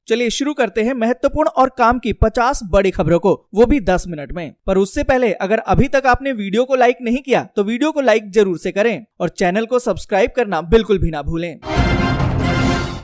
चलिए शुरू करते हैं महत्वपूर्ण और काम की 50 बड़ी खबरों को, वो भी 10 मिनट में। पर उससे पहले अगर अभी तक आपने वीडियो को लाइक नहीं किया तो वीडियो को लाइक जरूर से करें और चैनल को सब्सक्राइब करना बिल्कुल भी ना भूलें।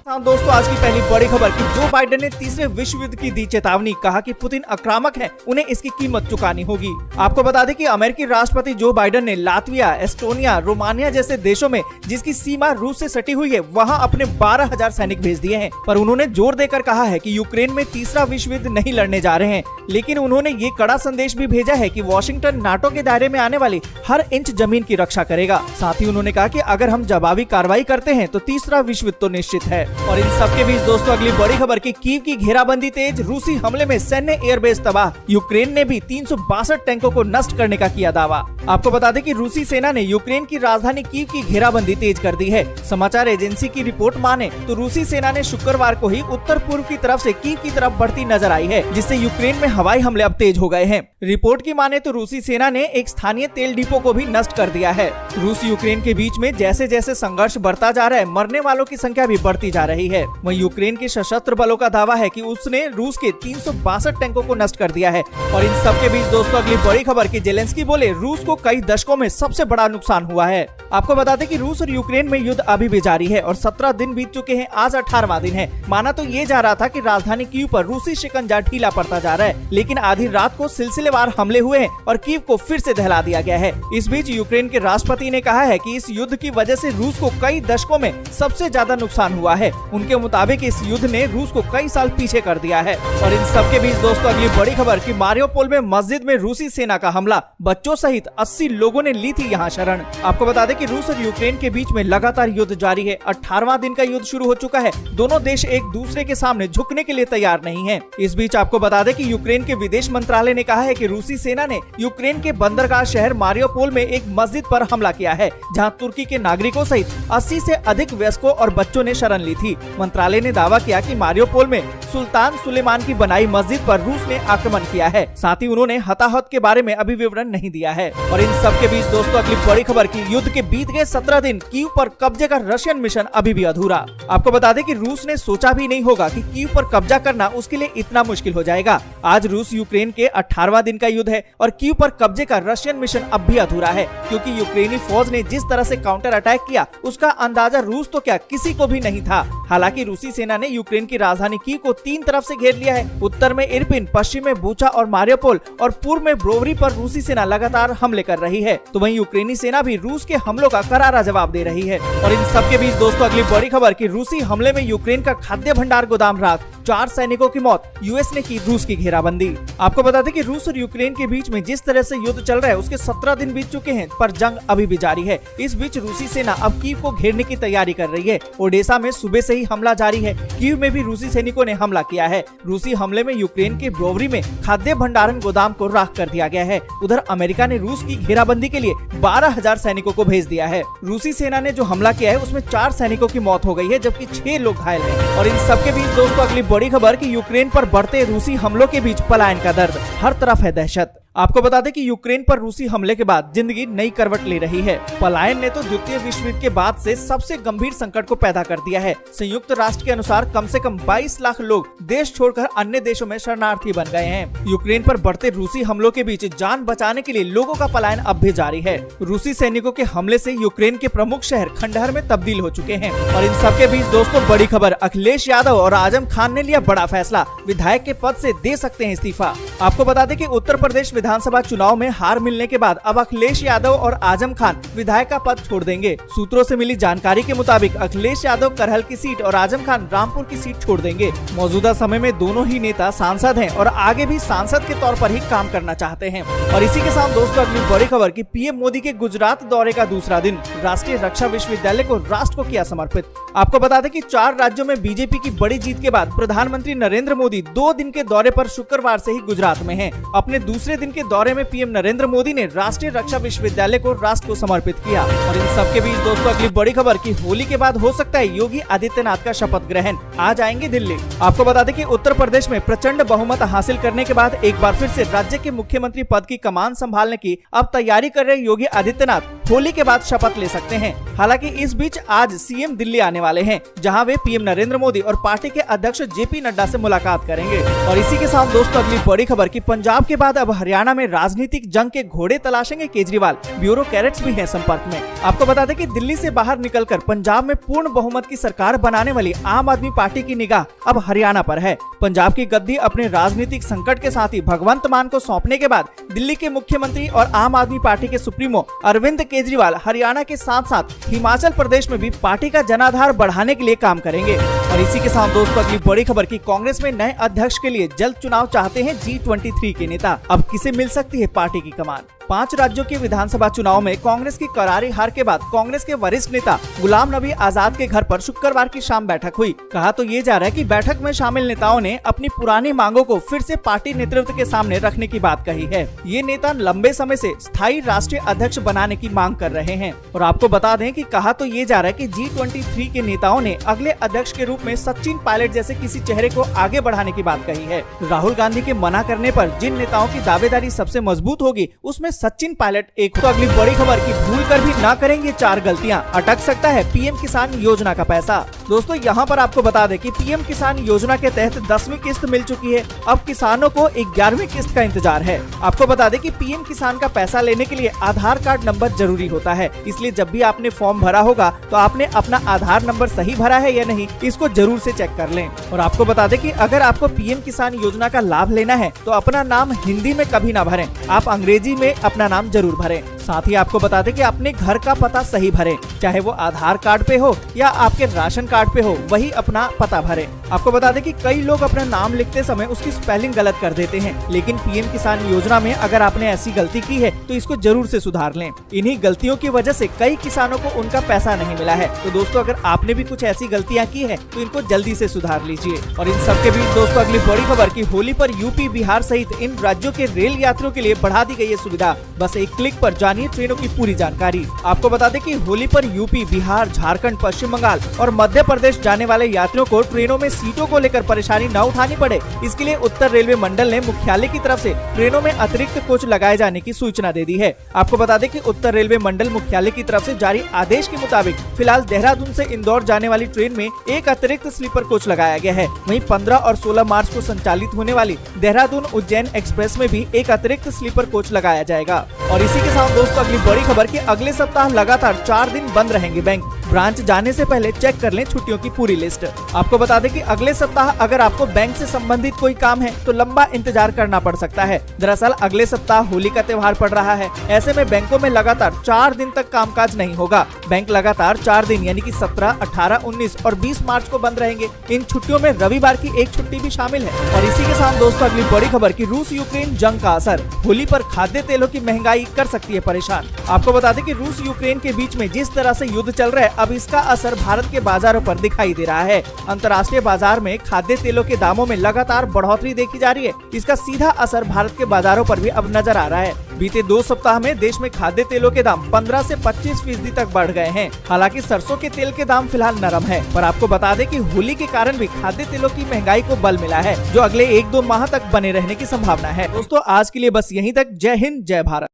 हाँ दोस्तों, आज की पहली बड़ी खबर कि जो बाइडेन ने तीसरे विश्व युद्ध की दी चेतावनी, कहा कि पुतिन आक्रामक है, उन्हें इसकी कीमत चुकानी होगी। आपको बता दें कि अमेरिकी राष्ट्रपति जो बाइडेन ने लातविया, एस्टोनिया, रोमानिया जैसे देशों में जिसकी सीमा रूस से सटी हुई है वहां अपने 12,000 सैनिक भेज दिए हैं। पर उन्होंने जोर देकर कहा है कि यूक्रेन में तीसरा विश्व युद्ध नहीं लड़ने जा रहे हैं। लेकिन उन्होंने ये कड़ा संदेश भी भेजा है कि वॉशिंगटन नाटो के दायरे में आने वाली हर इंच जमीन की रक्षा करेगा। साथ ही उन्होंने कहा कि अगर हम जवाबी कार्रवाई करते हैं तो तीसरा विश्व युद्ध तो निश्चित है। और इन सबके बीच दोस्तों अगली बड़ी खबर की कीव की घेराबंदी तेज, रूसी हमले में सैन्य एयरबेस तबाह, यूक्रेन ने भी 362 टैंकों को नष्ट करने का किया दावा। आपको बता दें कि रूसी सेना ने यूक्रेन की राजधानी कीव की घेराबंदी तेज कर दी है। समाचार एजेंसी की रिपोर्ट माने तो रूसी सेना ने शुक्रवार को ही उत्तर पूर्व की तरफ से कीव की तरफ बढ़ती नजर आई है, जिससे यूक्रेन में हवाई हमले अब तेज हो गए हैं। रिपोर्ट की माने तो रूसी सेना ने एक स्थानीय तेल डिपो को भी नष्ट कर दिया है। रूस यूक्रेन के बीच में जैसे जैसे संघर्ष बढ़ता जा रहा है, मरने वालों की संख्या भी बढ़ती जा रही है। वहीं यूक्रेन के सशस्त्र बलों का दावा है कि उसने रूस के 362 टैंकों को नष्ट कर दिया है। और इन सबके बीच दोस्तों अगली बड़ी खबर की जेलेंस्की बोले रूस को कई दशकों में सबसे बड़ा नुकसान हुआ है। आपको बता दें कि रूस और यूक्रेन में युद्ध अभी भी जारी है और 17 दिन बीत चुके हैं, आज 18वां दिन है। माना तो ये जा रहा था कि राजधानी कीव पर रूसी शिकंजा ढीला पड़ता जा रहा है, लेकिन आधी रात को सिलसिलेवार हमले हुए हैं और कीव को फिर से दहला दिया गया है। इस बीच यूक्रेन के राष्ट्रपति ने कहा है कि इस युद्ध की वजह से रूस को कई दशकों में सबसे ज्यादा नुकसान हुआ है। उनके मुताबिक इस युद्ध ने रूस को कई साल पीछे कर दिया है। और इन सबके बीच दोस्तों अगली बड़ी खबर कि मारियोपोल में मस्जिद में रूसी सेना का हमला, बच्चों सहित 80 लोगों ने ली थी यहाँ शरण। आपको बता दें कि रूस और यूक्रेन के बीच में लगातार युद्ध जारी है। 18वां दिन का युद्ध शुरू हो चुका है। दोनों देश एक दूसरे के सामने झुकने के लिए तैयार नहीं है। इस बीच आपको बता दें कि यूक्रेन के विदेश मंत्रालय ने कहा है कि रूसी सेना ने यूक्रेन के बंदरगाह शहर मारियोपोल में एक मस्जिद पर हमला किया है, जहां तुर्की के नागरिकों सहित 80 से अधिक वयस्कों और बच्चों ने शरण ली थी। मंत्रालय ने दावा किया कि मारियोपोल में सुल्तान सुलेमान की बनाई मस्जिद पर रूस ने आक्रमण किया है। साथ ही उन्होंने हताहत के बारे में अभी विवरण नहीं दिया है। और इन सब के बीच दोस्तों अगली बड़ी खबर की युद्ध के बीत गए 17 दिन, कीव पर कब्जे का रशियन मिशन अभी भी अधूरा। आपको बता दें कि रूस ने सोचा भी नहीं होगा कि कीव पर कब्जा करना उसके लिए इतना मुश्किल हो जाएगा। आज रूस यूक्रेन के 18वां दिन का युद्ध है और कीव पर कब्जे का रशियन मिशन अब भी अधूरा है, क्योंकि यूक्रेनी फौज ने जिस तरह से काउंटर अटैक किया उसका अंदाजा रूस तो क्या किसी को भी नहीं था। हालांकि रूसी सेना ने यूक्रेन की राजधानी कीव को 3 तरफ से घेर लिया है। उत्तर में इरपिन, पश्चिम में बूचा और मारियोपोल और पूर्व में ब्रोवरी पर रूसी सेना लगातार हमले कर रही है। तो वहीं यूक्रेनी सेना भी रूस के हमलों का करारा जवाब दे रही है। और इन सबके बीच दोस्तों अगली बड़ी खबर कि रूसी हमले में यूक्रेन का खाद्य भंडार गोदाम राख, 4 सैनिकों की मौत, यूएस ने की रूस की घेराबंदी। आपको बता दें कि रूस और यूक्रेन के बीच में जिस तरह से युद्ध चल रहा है उसके 17 दिन बीत चुके हैं, पर जंग अभी भी जारी है। इस बीच रूसी सेना अब कीव को घेरने की तैयारी कर रही है। ओडेसा में सुबह से ही हमला जारी है। कीव में भी रूसी सैनिकों ने हमला किया है। रूसी हमले में यूक्रेन के ब्रोवरी में खाद्य भंडारण गोदाम को राख कर दिया गया है। उधर अमेरिका ने रूस की घेराबंदी के लिए 12,000 सैनिकों को भेज दिया है। रूसी सेना ने जो हमला किया है उसमें 4 सैनिकों की मौत हो गई है, जबकि 6 लोग घायल हैं। और इन सबके बीच दोस्तों अगली बड़ी खबर कि यूक्रेन पर बढ़ते रूसी हमलों के बीच पलायन का दर्द, हर तरफ है दहशत। आपको बता दें कि यूक्रेन पर रूसी हमले के बाद जिंदगी नई करवट ले रही है। पलायन ने तो द्वितीय विश्व युद्ध के बाद से सबसे गंभीर संकट को पैदा कर दिया है। संयुक्त राष्ट्र के अनुसार कम से कम 22 लाख लोग देश छोड़कर अन्य देशों में शरणार्थी बन गए हैं। यूक्रेन पर बढ़ते रूसी हमलों के बीच जान बचाने के लिए लोगों का पलायन अब भी जारी है। रूसी सैनिकों के हमले से यूक्रेन के प्रमुख शहर खंडहर में तब्दील हो चुके हैं। और इन सबके बीच दोस्तों बड़ी खबर, अखिलेश यादव और आजम खान ने लिया बड़ा फैसला, विधायक के पद से दे सकते हैं इस्तीफा। आपको बता दें कि उत्तर प्रदेश विधानसभा चुनाव में हार मिलने के बाद अब अखिलेश यादव और आजम खान विधायक का पद छोड़ देंगे। सूत्रों से मिली जानकारी के मुताबिक अखिलेश यादव करहल की सीट और आजम खान रामपुर की सीट छोड़ देंगे। मौजूदा समय में दोनों ही नेता सांसद हैं और आगे भी सांसद के तौर पर ही काम करना चाहते हैं। और इसी के साथ दोस्तों अगली बड़ी खबर की पीएम मोदी के गुजरात दौरे का दूसरा दिन, राष्ट्रीय रक्षा विश्वविद्यालय को राष्ट्र को किया समर्पित। आपको बता दें कि 4 राज्यों में बीजेपी की बड़ी जीत के बाद प्रधानमंत्री नरेंद्र मोदी 2 दिन के दौरे पर शुक्रवार से ही गुजरात में हैं। अपने दूसरे दिन के दौरे में पीएम नरेंद्र मोदी ने राष्ट्रीय रक्षा विश्वविद्यालय को राष्ट्र को समर्पित किया। और इन सबके बीच दोस्तों अगली बड़ी खबर कि होली के बाद हो सकता है योगी आदित्यनाथ का शपथ ग्रहण, आज आएंगे दिल्ली। आपको बता दें कि उत्तर प्रदेश में प्रचंड बहुमत हासिल करने के बाद एक बार फिर से राज्य के मुख्यमंत्री पद की कमान संभालने की अब तैयारी कर रहे योगी आदित्यनाथ होली के बाद शपथ ले सकते हैं। हालांकि इस बीच आज सीएम दिल्ली आने वाले हैं, जहां वे पीएम नरेंद्र मोदी और पार्टी के अध्यक्ष जेपी नड्डा से मुलाकात करेंगे। और इसी के साथ दोस्तों अगली बड़ी खबर कि पंजाब के बाद अब हरियाणा में राजनीतिक जंग के घोड़े तलाशेंगे केजरीवाल, ब्यूरो कैरेट्स भी हैं संपर्क में। आपको बता दें कि दिल्ली से बाहर निकलकर पंजाब में पूर्ण बहुमत की सरकार बनाने वाली आम आदमी पार्टी की निगाह अब हरियाणा पर है। पंजाब की गद्दी अपने राजनीतिक संकट के साथ ही भगवंत मान को सौंपने के बाद दिल्ली के मुख्यमंत्री और आम आदमी पार्टी के सुप्रीमो अरविंद केजरीवाल हरियाणा के साथ साथ हिमाचल प्रदेश में भी पार्टी का जनाधार बढ़ाने के लिए काम करेंगे। और इसी के साथ दोस्तों अगली बड़ी खबर की कांग्रेस में नए अध्यक्ष के लिए जल्द चुनाव चाहते हैं G23 के नेता। अब किसे मिल सकती है पार्टी की कमान? 5 राज्यों के विधानसभा चुनाव में कांग्रेस की करारी हार के बाद कांग्रेस के वरिष्ठ नेता गुलाम नबी आजाद के घर पर शुक्रवार की शाम बैठक हुई। कहा तो ये जा रहा है कि बैठक में शामिल नेताओं ने अपनी पुरानी मांगों को फिर से पार्टी नेतृत्व के सामने रखने की बात कही है। ये नेता लंबे समय से स्थायी राष्ट्रीय अध्यक्ष बनाने की मांग कर रहे हैं। और आपको बता दें कि कहा तो ये जा रहा है कि G23 के नेताओं ने अगले अध्यक्ष के रूप में सचिन पायलट जैसे किसी चेहरे को आगे बढ़ाने की बात कही है। राहुल गांधी के मना करने पर जिन नेताओं की दावेदारी सबसे मजबूत होगी उसमें सचिन पायलट एक। तो अगली बड़ी खबर की भूल कर भी ना करेंगे 4 गलतियां, अटक सकता है पीएम किसान योजना का पैसा। दोस्तों यहाँ पर आपको बता दें कि पीएम किसान योजना के तहत 10वीं किस्त मिल चुकी है। अब किसानों को 11वीं किस्त का इंतजार है। आपको बता दें कि पीएम किसान का पैसा लेने के लिए आधार कार्ड नंबर जरूरी होता है, इसलिए जब भी आपने फॉर्म भरा होगा तो आपने अपना आधार नंबर सही भरा है या नहीं, इसको जरूर से चेक कर लें। और आपको बता दें कि अगर आपको पीएम किसान योजना का लाभ लेना है तो अपना नाम हिंदी में कभी ना भरें, आप अंग्रेजी में अपना नाम जरूर भरें। साथ ही आपको बता दें कि अपने घर का पता सही भरें, चाहे वो आधार कार्ड पे हो या आपके राशन कार्ड पे हो, वही अपना पता भरें। आपको बता दें कि कई लोग अपना नाम लिखते समय उसकी स्पेलिंग गलत कर देते हैं, लेकिन पीएम किसान योजना में अगर आपने ऐसी गलती की है तो इसको जरूर से सुधार लें। इन्हीं गलतियों की वजह से कई किसानों को उनका पैसा नहीं मिला है। तो दोस्तों अगर आपने भी कुछ ऐसी गलतियां की है तो इनको जल्दी से सुधार लीजिए। और इन सबके बीच दोस्तों अगली बड़ी खबर की होली पर यूपी, बिहार सहित इन राज्यों के रेल यात्रियों के लिए बढ़ा दी गई है सुविधा। बस एक क्लिक पर जानिए ट्रेनों की पूरी जानकारी। आपको बता दें कि होली पर यूपी, बिहार, झारखंड, पश्चिम बंगाल और मध्य प्रदेश जाने वाले यात्रियों को ट्रेनों में सीटों को लेकर परेशानी न उठानी पड़े, इसके लिए उत्तर रेलवे मंडल ने मुख्यालय की तरफ से ट्रेनों में अतिरिक्त कोच लगाए जाने की सूचना दे दी है। आपको बता दें कि उत्तर रेलवे मंडल मुख्यालय की तरफ से जारी आदेश के मुताबिक फिलहाल देहरादून से इंदौर जाने वाली ट्रेन में एक अतिरिक्त स्लीपर कोच लगाया गया है। वहीं 15 और 16 मार्च को संचालित होने वाली देहरादून उज्जैन एक्सप्रेस में भी एक अतिरिक्त स्लीपर कोच लगाया जाएगा। और इसी के साथ दोस्तों अगली बड़ी खबर कि अगले सप्ताह लगातार 4 दिन बंद रहेंगे बैंक। ब्रांच जाने से पहले चेक कर लें छुट्टियों की पूरी लिस्ट। आपको बता दें कि अगले सप्ताह अगर आपको बैंक से संबंधित कोई काम है तो लंबा इंतजार करना पड़ सकता है। दरअसल अगले सप्ताह होली का त्योहार पड़ रहा है, ऐसे में बैंकों में लगातार 4 दिन तक कामकाज नहीं होगा। बैंक लगातार 4 दिन यानी कि 17, 18, 19 और 20 मार्च को बंद रहेंगे। इन छुट्टियों में रविवार की एक छुट्टी भी शामिल है। और इसी के साथ दोस्तों अगली बड़ी खबर की रूस यूक्रेन जंग का असर, होली पर खाद्य तेलों की महंगाई कर सकती है परेशान। आपको बता दें कि रूस यूक्रेन के बीच में जिस तरह से युद्ध चल रहा है, अब इसका असर भारत के बाजारों पर दिखाई दे रहा है। अंतर्राष्ट्रीय बाजार में खाद्य तेलों के दामों में लगातार बढ़ोतरी देखी जा रही है। इसका सीधा असर भारत के बाजारों पर भी अब नजर आ रहा है। बीते 2 सप्ताह में देश में खाद्य तेलों के दाम 15 से 25% तक बढ़ गए हैं। हालांकि सरसों के तेल के दाम फिलहाल नरम है, पर आपको बता दें कि होली के कारण भी खाद्य तेलों की महंगाई को बल मिला है, जो अगले 1-2 माह तक बने रहने की संभावना है। दोस्तों आज के लिए बस यहीं तक। जय हिंद, जय भारत।